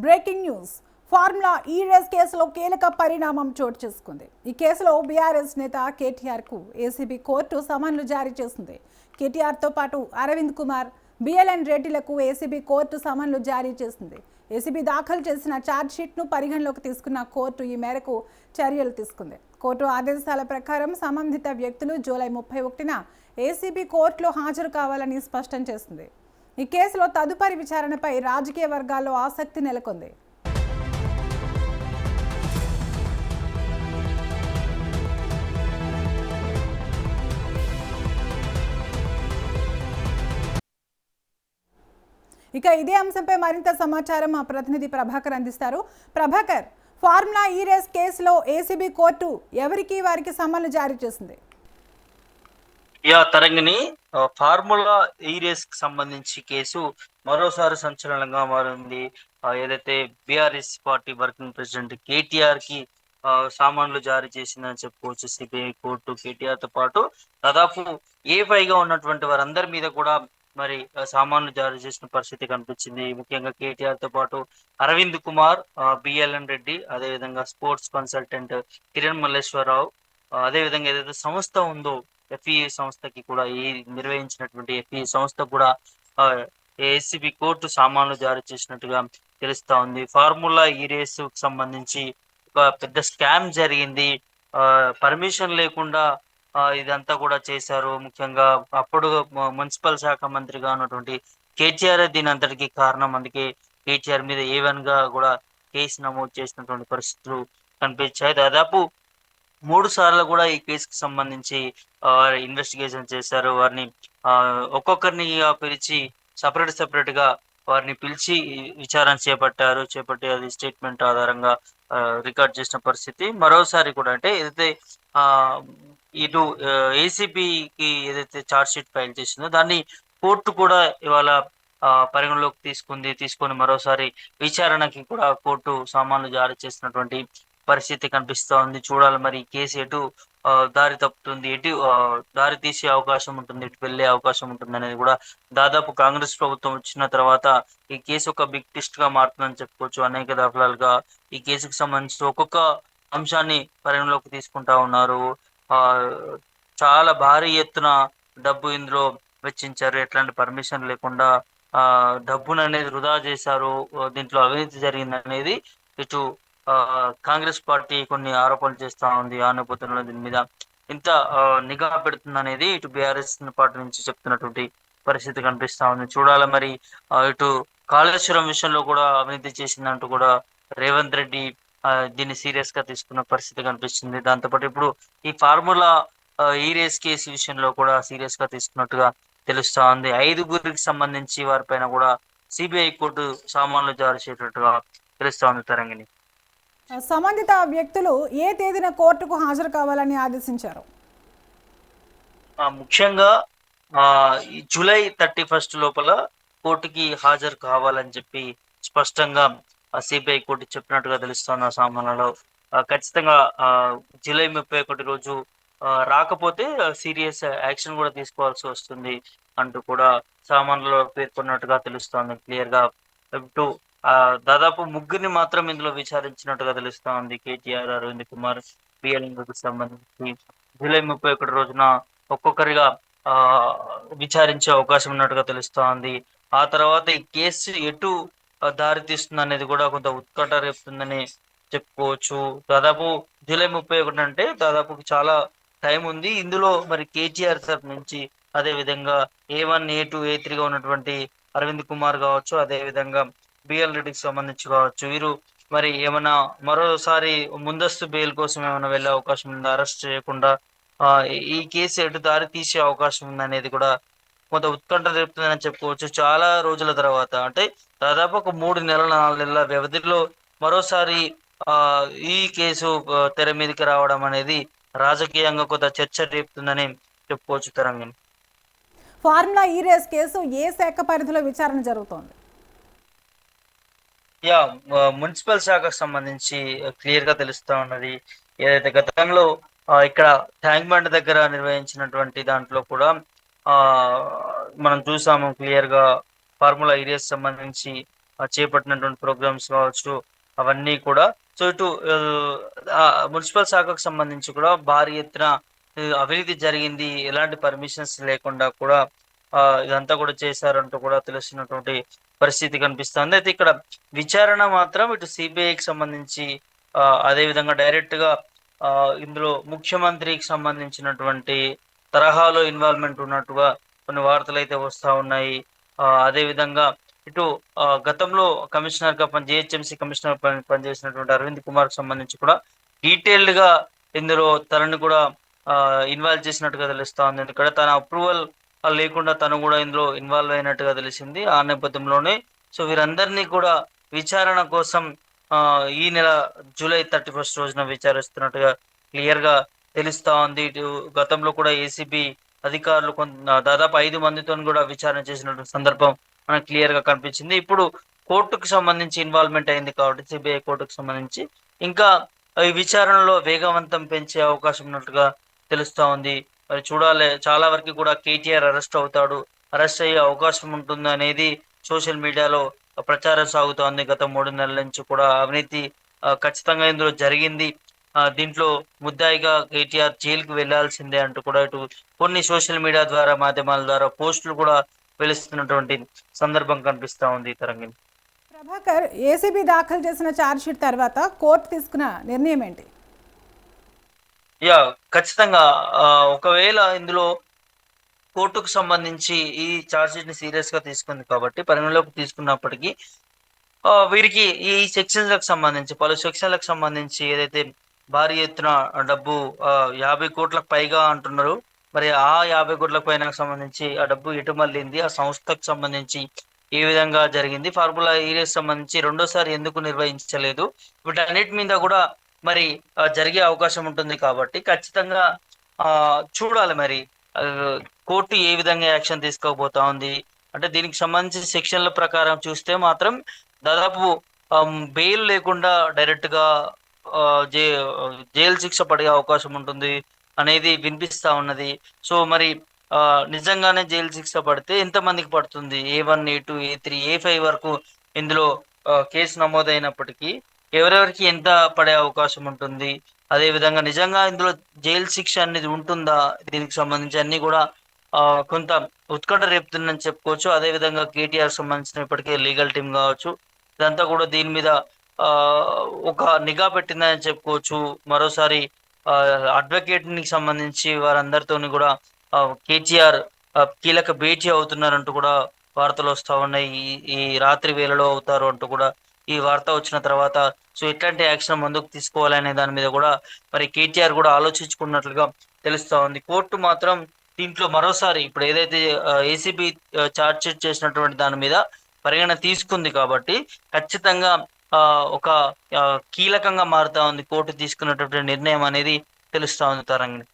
Breaking news. Formula ఈ race కేసులో కీలక పరిణామం చోటు చేసుకుంది. ఈ కేసులో బీఆర్ఎస్ నేత కేటీఆర్ కు ఏసీబీ కోర్టు సమన్లు జారీ చేసింది. కేటీఆర్ తో పాటు అరవింద్ కుమార్, బిఎల్ఎన్ రెడ్డిలకు ఏసీబీ కోర్టు సమన్లు జారీ చేసింది. ఏసీబీ దాఖలు చేసిన ఛార్జ్ షీట్ ను పరిగణలోకి తీసుకున్న కోర్టు ఈ మేరకు చర్యలు తీసుకుంది. కోర్టు ఆదేశాల ప్రకారం సంబంధిత వ్యక్తులు జూలై 31న ఏసీబీ కోర్టులో హాజరు కావాలని స్పష్టం చేసింది. ఈ కేసులో తదుపరి విచారణపై రాజకీయ వర్గాల్లో ఆసక్తి నెలకొంది. ఇక ఇదే అంశంపై మరింత సమాచారం మా ప్రతినిధి ప్రభాకర్ అందిస్తారు. ప్రభాకర్, ఫార్ములా ఈ రేస్ కేసులో ఏసీబీ కోర్టు ఎవరికి వారికి సమన్లు జారీ చేసింది? తరంగిణి, ఫార్ములా ఈ రేస్ కి సంబంధించి కేసు మరోసారి సంచలనంగా మారింది. ఏదైతే BRS party working president KTR కి సామాన్లు జారీ చేసిందని చెప్పుకోవచ్చు సిబిఐ కోర్టు. కేటీఆర్ తో పాటు దాదాపు పైగా ఉన్నటువంటి వారందరి మీద కూడా మరి సామాన్లు జారీ చేసిన పరిస్థితి కనిపించింది. ముఖ్యంగా కేటీఆర్ తో పాటు అరవింద్ కుమార్, బిఎల్ఎన్ రెడ్డి, అదేవిధంగా స్పోర్ట్స్ కన్సల్టెంట్ కిరణ్ మల్లేశ్వరరావు, అదేవిధంగా ఏదైతే సంస్థ ఉందో ఎఫ్ఈ సంస్థకి కూడా నిర్వహించినటువంటి ఎఫ్ఈ సంస్థ కూడా ఏసీబీ కోర్టు సామాన్లు జారీ చేసినట్టుగా తెలుస్తా ఉంది. ఫార్ములా ఈ రేసు సంబంధించి ఒక పెద్ద స్కామ్ జరిగింది. పర్మిషన్ లేకుండా ఇదంతా కూడా చేశారు. ముఖ్యంగా అప్పుడు మున్సిపల్ శాఖ మంత్రిగా ఉన్నటువంటి కేటీఆర్ దీని అంతటికి కారణం. అందుకే కేటీఆర్ మీద A1 గా కూడా కేసు నమోదు చేసినటువంటి పరిస్థితులు కనిపించాయి. దాదాపు 3 సార్లు కూడా ఈ కేసుకు సంబంధించి ఇన్వెస్టిగేషన్ చేశారు. వారిని ఒక్కొక్కరిని పిలిచి సపరేట్ గా వారిని పిలిచి విచారణ చేపట్టి అది స్టేట్మెంట్ ఆధారంగా రికార్డ్ చేసిన పరిస్థితి. మరోసారి కూడా అంటే ఏదైతే ఇటు ఏసీబీకి ఏదైతే ఛార్జ్ షీట్ ఫైల్ చేసిందో దాన్ని కోర్టు కూడా ఇవాళ పరిగణలోకి తీసుకొని మరోసారి విచారణకి కూడా కోర్టు సామాన్లు జారీ చేసినటువంటి పరిస్థితి కనిపిస్తా ఉంది. చూడాలి మరి కేసు ఎటు దారి తప్పుతుంది, ఎటు దారి తీసే అవకాశం ఉంటుంది, ఎటు వెళ్లే అవకాశం ఉంటుంది అనేది కూడా దాదాపు కాంగ్రెస్ ప్రభుత్వం వచ్చిన తర్వాత ఈ కేసు ఒక బిగ్ ట్విస్ట్ గా మారుతుందని చెప్పుకోవచ్చు. అనేక దఫలాలుగా ఈ కేసుకు సంబంధించి ఒక్కొక్క అంశాన్ని పరిగణలోకి తీసుకుంటా ఉన్నారు. చాలా భారీ ఎత్తున డబ్బు ఇందులో వెచ్చించారు. ఎట్లాంటి పర్మిషన్ లేకుండా డబ్బును అనేది వృధా చేశారు, దీంట్లో అవినీతి జరిగింది అనేది ఇటు కాంగ్రెస్ పార్టీ కొన్ని ఆరోపణలు చేస్తా ఉంది. ఆ నేపథ్యంలో దీని మీద ఇంత నిఘా పెడుతుంది అనేది ఇటు బీఆర్ఎస్ పార్టీ నుంచి చెప్తున్నటువంటి పరిస్థితి కనిపిస్తా ఉంది. చూడాలి మరి ఇటు కాళేశ్వరం విషయంలో కూడా అవినీతి చేసిందంటూ కూడా రేవంత్ రెడ్డి దీన్ని సీరియస్ గా తీసుకున్న పరిస్థితి కనిపిస్తుంది. దాంతోపాటు ఇప్పుడు ఈ ఫార్ములా ఈ రేస్ కేసు విషయంలో కూడా సీరియస్ గా తీసుకున్నట్టుగా తెలుస్తా ఉంది. 5గురికి సంబంధించి వారిపైన కూడా సిబిఐ కోర్టు సామాన్లు జారీ చేసినట్టుగా తెలుస్తా ఉంది. తరంగిణి, సంబంధిత వ్యక్తులు ఏ తేదీన కోర్టుకు హాజరు కావాలని ఆదేశించారు? ముఖ్యంగా జూలై 31 లోపల కోర్టుకి హాజరు కావాలని చెప్పి స్పష్టంగా సిబిఐ కోర్టు చెప్పినట్టుగా తెలుస్తున్న సామాన్లలో ఖచ్చితంగా జూలై 31 రోజు రాకపోతే సీరియస్ యాక్షన్ కూడా తీసుకోవాల్సి వస్తుంది అంటూ కూడా సామాన్లలో పేర్కొన్నట్టుగా తెలుస్తోంది. క్లియర్ గా ఇటు దాదాపు 3 మాత్రం ఇందులో విచారించినట్టుగా తెలుస్తా ఉంది. కేటీఆర్, అరవింద్ కుమార్, బిఎల్ఎన్కు సంబంధించి జూలై 31 రోజున ఒక్కొక్కరిగా విచారించే అవకాశం ఉన్నట్టుగా తెలుస్తా ఉంది. ఆ తర్వాత ఈ కేసు ఎటు దారి తీస్తుంది అనేది కూడా కొంత ఉత్కంఠ రేపుతుందని చెప్పుకోవచ్చు. దాదాపు జూలై 31 అంటే దాదాపు చాలా టైం ఉంది. ఇందులో మరి కేటీఆర్ తరఫు నుంచి, అదే విధంగా A1, A2, A3గా ఉన్నటువంటి అరవింద్ కుమార్ కావచ్చు, అదే విధంగా బిఎల్ రెడ్డికి సంబంధించి కావచ్చు, వీరు మరి ఏమైనా మరోసారి ముందస్తు బెయిల్ కోసం ఏమైనా వెళ్ళే అవకాశం ఉందా, అరెస్ట్ చేయకుండా ఈ కేసు ఎటు దారి తీసే అవకాశం ఉందనేది కూడా కొంత ఉత్కంఠ రేపుతుందని చెప్పుకోవచ్చు. చాలా రోజుల తర్వాత అంటే దాదాపు ఒక 3 నెలల 4 నెలల వ్యవధిలో మరోసారి ఈ కేసు తెర మీదకి రావడం అనేది రాజకీయంగా కొంత చర్చ రేపుతుందని చెప్పుకోవచ్చు. తరంగిణి, ఫార్ములా ఈ రేస్ కేసు ఏ శాఖ పరిధిలో విచారణ జరుగుతోంది? మున్సిపల్ శాఖకు సంబంధించి క్లియర్ గా తెలుస్తా ఉన్నది. ఏదైతే గతంలో ఇక్కడ ట్యాంక్ బండ్ దగ్గర నిర్వహించినటువంటి దాంట్లో కూడా మనం చూసాము క్లియర్ గా ఫార్ములా ఈ రేస్ సంబంధించి చేపట్టినటువంటి ప్రోగ్రామ్స్ కావచ్చు, అవన్నీ కూడా. సో ఇటు మున్సిపల్ శాఖకు సంబంధించి కూడా భారీ ఎత్తున అవినీతి జరిగింది. ఎలాంటి పర్మిషన్స్ లేకుండా కూడా ఇదంతా కూడా చేశారంటూ కూడా తెలుస్తున్నటువంటి పరిస్థితి కనిపిస్తుంది. అయితే ఇక్కడ విచారణ మాత్రం ఇటు సిబిఐకి సంబంధించి అదే విధంగా డైరెక్ట్ గా ఇందులో ముఖ్యమంత్రికి సంబంధించినటువంటి తరహాలో ఇన్వాల్వ్మెంట్ ఉన్నట్టుగా కొన్ని వార్తలు అయితే వస్తా ఉన్నాయి. అదే విధంగా ఇటు గతంలో కమిషనర్ గా జిహెచ్ఎంసీ కమిషనర్ పనిచేసినటువంటి అరవింద్ కుమార్ కి సంబంధించి కూడా డీటెయిల్డ్ గా ఇందులో తనని కూడా ఇన్వాల్వ్ చేసినట్టుగా తెలుస్తా ఉంది. ఇక్కడ తన అప్రూవల్ లేకుండా తను కూడా ఇందులో ఇన్వాల్వ్ అయినట్టుగా తెలిసింది. ఆ నేపథ్యంలోనే సో వీరందరినీ కూడా విచారణ కోసం ఈ నెల జూలై 31 రోజున విచారిస్తున్నట్టుగా క్లియర్ గా తెలుస్తా ఉంది. ఇటు గతంలో కూడా ఏసీబీ అధికారులు దాదాపు 5 మందితో కూడా విచారణ చేసినటువంటి సందర్భం మనకు క్లియర్ గా కనిపించింది. ఇప్పుడు కోర్టుకు సంబంధించి ఇన్వాల్వ్మెంట్ అయింది కాబట్టి సిబిఐ కోర్టుకు సంబంధించి ఇంకా ఈ విచారణలో వేగవంతం పెంచే అవకాశం ఉన్నట్టుగా తెలుస్తా ఉంది. మరి చూడాలి, చాలా వరకు కూడా కేటీఆర్ అరెస్ట్ అవుతాడు, అరెస్ట్ అయ్యే అవకాశం ఉంటుంది అనేది సోషల్ మీడియాలో ప్రచారం సాగుతోంది. గత 3 నెలల నుంచి కూడా అవినీతి ఖచ్చితంగా ఇందులో జరిగింది, దీంట్లో ముద్దాయిగా కేటీఆర్ జైలుకు వెళ్లాల్సిందే అంటూ కూడా ఇటు కొన్ని సోషల్ మీడియా ద్వారా మాధ్యమాల ద్వారా పోస్టులు కూడా వెలుస్తున్నటువంటి సందర్భం కనిపిస్తా ఉంది. తరంగిణి, ప్రభాకర్, ఏసీబీ దాఖలు చేసిన ఛార్జ్షీట్ తర్వాత కోర్టు తీసుకున్న నిర్ణయం ఏంటి? ఖచ్చితంగా ఒకవేళ ఇందులో కోర్టుకు సంబంధించి ఈ ఛార్జ్షీట్ ని సీరియస్ గా తీసుకుంది కాబట్టి పరిగణలోకి తీసుకున్నప్పటికీ వీరికి ఈ సెక్షన్లకు సంబంధించి పలు సెక్షన్లకు సంబంధించి ఏదైతే భారీ ఎత్తున డబ్బు 50 కోట్లకు పైగా అంటున్నారు. మరి ఆ 50 కోట్ల పైన సంబంధించి ఆ డబ్బు ఎటు మళ్ళింది, ఆ సంస్థకు సంబంధించి ఏ విధంగా జరిగింది, ఫార్ములా ఈరేస్ సంబంధించి రెండోసారి ఎందుకు నిర్వహించలేదు, వీటన్నిటి మీద కూడా మరి జరిగే అవకాశం ఉంటుంది. కాబట్టి ఖచ్చితంగా చూడాలి మరి కోర్టు ఏ విధంగా యాక్షన్ తీసుకోబోతా ఉంది. అంటే దీనికి సంబంధించి సెక్షన్ల ప్రకారం చూస్తే మాత్రం దాదాపు బెయిల్ లేకుండా డైరెక్ట్ గా జైలు శిక్ష పడే అవకాశం ఉంటుంది అనేది వినిపిస్తా ఉన్నది. సో మరి నిజంగానే జైలు శిక్ష పడితే ఎంతమందికి పడుతుంది? A1, A2, A3, A5 వరకు ఇందులో కేసు నమోదైనప్పటికీ ఎవరెవరికి ఎంత పడే అవకాశం ఉంటుంది, అదే విధంగా నిజంగా ఇందులో జైలు శిక్ష అనేది ఉంటుందా, దీనికి సంబంధించి అన్ని కూడా కొంత ఉత్కంఠ రేపుతుందని చెప్పుకోవచ్చు. అదే విధంగా కేటీఆర్ సంబంధించిన ఇప్పటికే లీగల్ టీం కావచ్చు, ఇదంతా కూడా దీని మీద ఒక నిఘా పెట్టిందని చెప్పుకోవచ్చు. మరోసారి అడ్వకేట్ కి సంబంధించి వారందరితోని కూడా కేటీఆర్ కీలక భేటీ అవుతున్నారంటూ కూడా వార్తలు వస్తా ఉన్నాయి. ఈ రాత్రి వేళలో అవుతారు అంటూ కూడా ఈ వార్త వచ్చిన తర్వాత సో ఎట్లాంటి యాక్షన్ ముందుకు తీసుకోవాలనే దాని మీద కూడా మరి కేటీఆర్ కూడా ఆలోచించుకున్నట్లుగా తెలుస్తా ఉంది. కోర్టు మాత్రం దీంట్లో మరోసారి ఇప్పుడు ఏదైతే ఏసీబీ ఛార్జ్ షీట్ చేసినటువంటి దాని మీద పరిగణ తీసుకుంది కాబట్టి ఖచ్చితంగా ఒక కీలకంగా మారుతా ఉంది కోర్టు తీసుకున్నటువంటి నిర్ణయం అనేది తెలుస్తా ఉంది. తరంగిణి,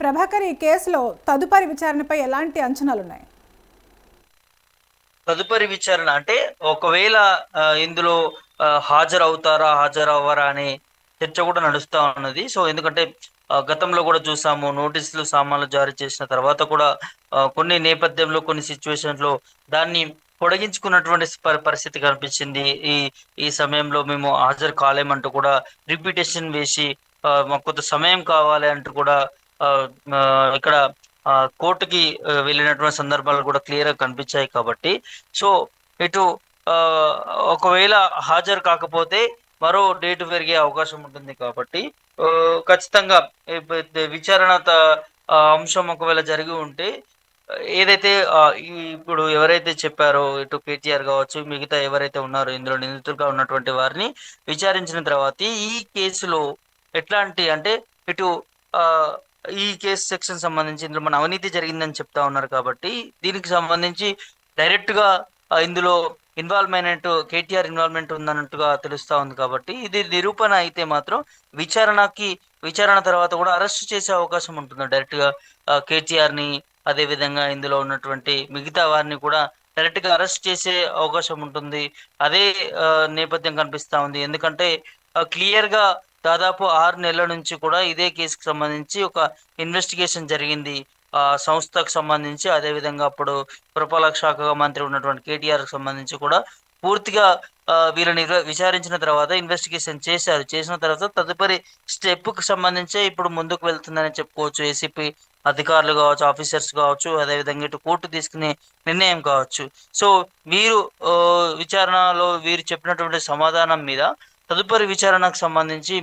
ప్రభాకర్, ఈ కేసులో తదుపరి విచారణపై ఎలాంటి అంచనాలు ఉన్నాయి? తదుపరి విచారణ అంటే ఒకవేళ ఇందులో హాజరవ్వరా అనే చర్చ కూడా నడుస్తా ఉన్నది. సో ఎందుకంటే గతంలో కూడా చూసాము, నోటీసులు సామాన్లు జారీ చేసిన తర్వాత కూడా కొన్ని నేపథ్యంలో కొన్ని సిచ్యువేషన్స్ లో దాన్ని పొడిగించుకున్నటువంటి పరిస్థితి కనిపించింది. ఈ ఈ సమయంలో మేము హాజరు కాలేమంటూ కూడా రిపిటేషన్ వేసి మాకు కొంత సమయం కావాలి అంటూ కూడా ఇక్కడ కోర్టుకి వెళ్ళినటువంటి సందర్భాలు కూడా క్లియర్ గా కనిపించాయి. కాబట్టి సో ఇటు ఒకవేళ హాజరు కాకపోతే మరో డేట్ పెరిగే అవకాశం ఉంటుంది. కాబట్టి ఖచ్చితంగా విచారణ అంశం ఒకవేళ జరిగి ఉంటే ఏదైతే ఇప్పుడు ఎవరైతే చెప్పారో ఇటు కేటీఆర్ కావచ్చు, మిగతా ఎవరైతే ఉన్నారో ఇందులో నిందితులుగా ఉన్నటువంటి వారిని విచారించిన తర్వాత ఈ కేసులో ఎట్లాంటి అంటే ఇటు ఆ ఈ కేసు సెక్షన్ సంబంధించి ఇందులో మన అవినీతి జరిగిందని చెప్తా ఉన్నారు. కాబట్టి దీనికి సంబంధించి డైరెక్ట్ గా ఇందులో కేటీఆర్ ఇన్వాల్వ్మెంట్ ఉందన్నట్టుగా తెలుస్తా ఉంది. కాబట్టి ఇది నిరూపణ అయితే మాత్రం విచారణ తర్వాత కూడా అరెస్ట్ చేసే అవకాశం ఉంటుంది డైరెక్ట్ గా కేటీఆర్ ని. అదే విధంగా ఇందులో ఉన్నటువంటి మిగతా వారిని కూడా డైరెక్ట్ గా అరెస్ట్ చేసే అవకాశం ఉంటుంది. అదే నేపథ్యం కనిపిస్తా ఉంది. ఎందుకంటే క్లియర్ గా దాదాపు 6 నెలల నుంచి కూడా ఇదే కేసుకు సంబంధించి ఒక ఇన్వెస్టిగేషన్ జరిగింది. సంస్థకు సంబంధించి అదే విధంగా అప్పుడు పురపాలక శాఖ మంత్రి ఉన్నటువంటి కేటీఆర్ కి సంబంధించి కూడా పూర్తిగా వీళ్ళని విచారించిన తర్వాత ఇన్వెస్టిగేషన్ చేశారు. చేసిన తర్వాత తదుపరి స్టెప్‌కి సంబంధించే ఇప్పుడు ముందుకు వెళ్తుందని చెప్పుకోవచ్చు. ఏసీపీ అధికారులు కావచ్చు, ఆఫీసర్స్ కావచ్చు, అదేవిధంగా ఇటు కోర్టు తీసుకునే నిర్ణయం కావచ్చు. సో, వీరు విచారణలో వీరు చెప్పినటువంటి సమాధానం మీద తదుపరి విచారణకు సంబంధించి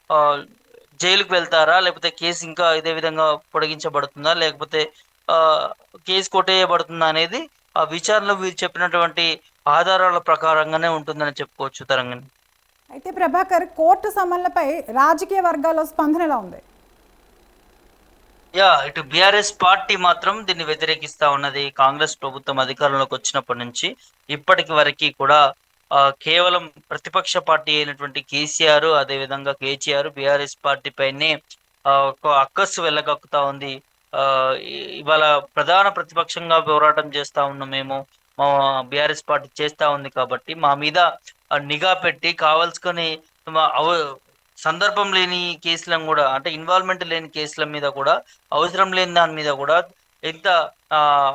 ఆహ్, జైలుకి వెళ్తారా? లేకపోతే కేసు ఇంకా ఇదే విధంగా పొడిగించబడుతుందా? లేకపోతే ఆహ్, కేసు కొట్టేయబడుతుందా అనేది ఆ విచారణలో వీరు చెప్పినటువంటి ఆధారాల ప్రకారంగానే ఉంటుందని చెప్పుకోవచ్చు తరంగిణి. అయితే ప్రభాకర్, కోర్టు సమన్లపై రాజకీయ వర్గాల్లో స్పందన ఎలా ఉంది? ఇటు బీఆర్ఎస్ పార్టీ మాత్రం దీన్ని వ్యతిరేకిస్తా ఉన్నది. కాంగ్రెస్ ప్రభుత్వం అధికారంలోకి వచ్చినప్పటి నుంచి ఇప్పటికి వరకి కూడా కేవలం ప్రతిపక్ష పార్టీ అయినటువంటి కేసీఆర్, అదేవిధంగా కేటీఆర్ బీఆర్ఎస్ పార్టీ పైనే ఒక అక్కస్సు వెళ్ళగక్కుతా ఉంది. ఇవాళ ప్రధాన ప్రతిపక్షంగా పోరాటం చేస్తా ఉన్నాం మేము. మా బీఆర్ఎస్ పార్టీ చేస్తా ఉంది కాబట్టి మా మీద నిఘా పెట్టి కావాల్సుకొని మ అవ సందర్భం లేని కేసులను కూడా, అంటే ఇన్వాల్వ్‌మెంట్ లేని కేసుల మీద కూడా, అవసరం లేని దాని మీద కూడా ఎంత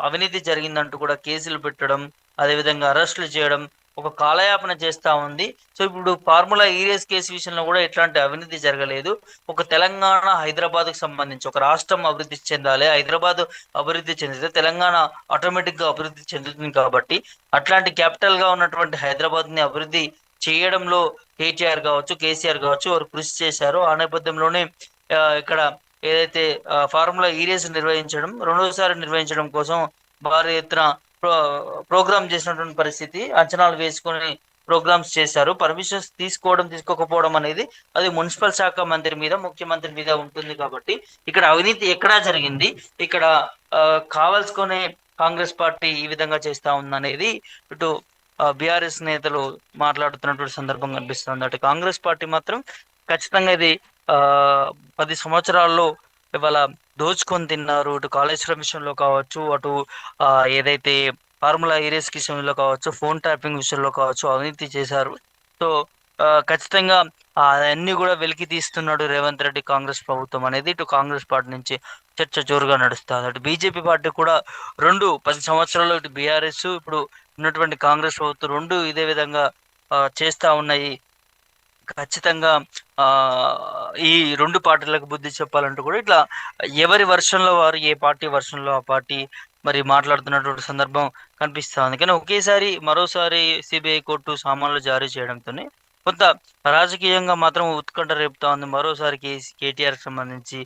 అవినీతి జరిగిందంటూ కూడా కేసులు పెట్టడం, అదేవిధంగా అరెస్టులు చేయడం, ఒక కాలయాపన చేస్తా ఉంది. సో, ఇప్పుడు ఫార్ములా ఈ రేస్ కేసు విషయంలో కూడా ఎట్లాంటి అవినీతి జరగలేదు. ఒక తెలంగాణ, హైదరాబాద్‌కు సంబంధించి ఒక రాష్ట్రం అభివృద్ధి చెందాలి. హైదరాబాద్ అభివృద్ధి చెందితే తెలంగాణ ఆటోమేటిక్‌గా అభివృద్ధి చెందుతుంది కాబట్టి, అట్లాంటి క్యాపిటల్‌గా ఉన్నటువంటి హైదరాబాద్‌ని అభివృద్ధి చేయడంలో కేటీఆర్ కావచ్చు, కేసీఆర్ కావచ్చు వారు కృషి చేశారు. ఆ నేపథ్యంలోనే ఇక్కడ ఏదైతే ఫార్ములా ఈ రేస్ నిర్వహించడం, రెండోసారి నిర్వహించడం కోసం భారీ ఎత్తున ప్రో ప్రోగ్రామ్ చేసినటువంటి పరిస్థితి. అంచనాలు వేసుకొని ప్రోగ్రామ్స్ చేశారు. పర్మిషన్స్ తీసుకోవడం, తీసుకోకపోవడం అనేది అది మున్సిపల్ శాఖ మంత్రి మీద, ముఖ్యమంత్రి మీద ఉంటుంది కాబట్టి ఇక్కడ అవినీతి ఎక్కడా జరిగింది. ఇక్కడ కావాల్సుకునే కాంగ్రెస్ పార్టీ ఈ విధంగా చేస్తా ఉందనేది ఇటు బీఆర్ఎస్ నేతలు మాట్లాడుతున్నటువంటి సందర్భం కనిపిస్తుంది. అటు కాంగ్రెస్ పార్టీ మాత్రం ఖచ్చితంగా ఇది ఆ 10 సంవత్సరాల్లో ఇవాళ దోచుకొని తిన్నారు. ఇటు కాళేశ్వరం విషయంలో కావచ్చు, అటు ఏదైతే ఫార్ములా ఏరియస్ విషయంలో కావచ్చు, ఫోన్ ట్యాపింగ్ విషయంలో కావచ్చు అవినీతి చేశారు. సో, ఖచ్చితంగా అన్నీ కూడా వెలికి తీస్తున్నాడు రేవంత్ రెడ్డి, కాంగ్రెస్ ప్రభుత్వం అనేది ఇటు కాంగ్రెస్ పార్టీ నుంచి చర్చ జోరుగా నడుస్తుంది. అటు బీజేపీ పార్టీ కూడా 10 సంవత్సరాలు ఇటు బీఆర్ఎస్, ఇప్పుడు ఉన్నటువంటి కాంగ్రెస్ ప్రభుత్వం 2 ఇదే విధంగా చేస్తా ఉన్నాయి. ఖచ్చితంగా ఈ 2 పార్టీలకు బుద్ధి చెప్పాలంటూ కూడా ఇట్లా ఎవరి వర్షన్‌లో వారు, ఏ పార్టీ వర్షన్‌లో ఆ పార్టీ మరి మాట్లాడుతున్నటువంటి సందర్భం కనిపిస్తా ఉంది. కానీ ఒకేసారి మరోసారి సీబీఐ కోర్టు సమన్లు జారీ చేయడంతోనే కొంత రాజకీయంగా మాత్రం ఉత్కంఠ రేపుతా ఉంది. మరోసారి కేటీఆర్‌కి సంబంధించి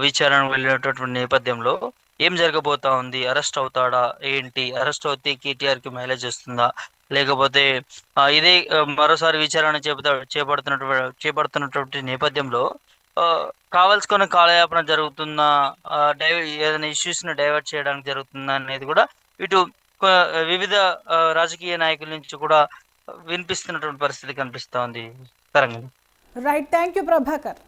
విచారణకు వెళ్ళినటువంటి నేపథ్యంలో ఏం జరగబోతా ఉంది? అరెస్ట్ అవుతాడా? ఏంటి? అరెస్ట్ అవుతే కేటీఆర్‌కి మైలేజ్ వస్తుందా? లేకపోతే ఇదే మరోసారి విచారణ చేపడుతున్నటువంటి నేపథ్యంలో కావాల్సుకొని కాలయాపన జరుగుతుందా? ఏదైనా ఇష్యూస్‌ని డైవర్ట్ చేయడానికి జరుగుతుందా? అనేది కూడా ఇటు వివిధ రాజకీయ నాయకుల నుంచి కూడా వినిపిస్తున్నటువంటి పరిస్థితి కనిపిస్తా ఉంది తరంగం. Right, thank you Prabhakar.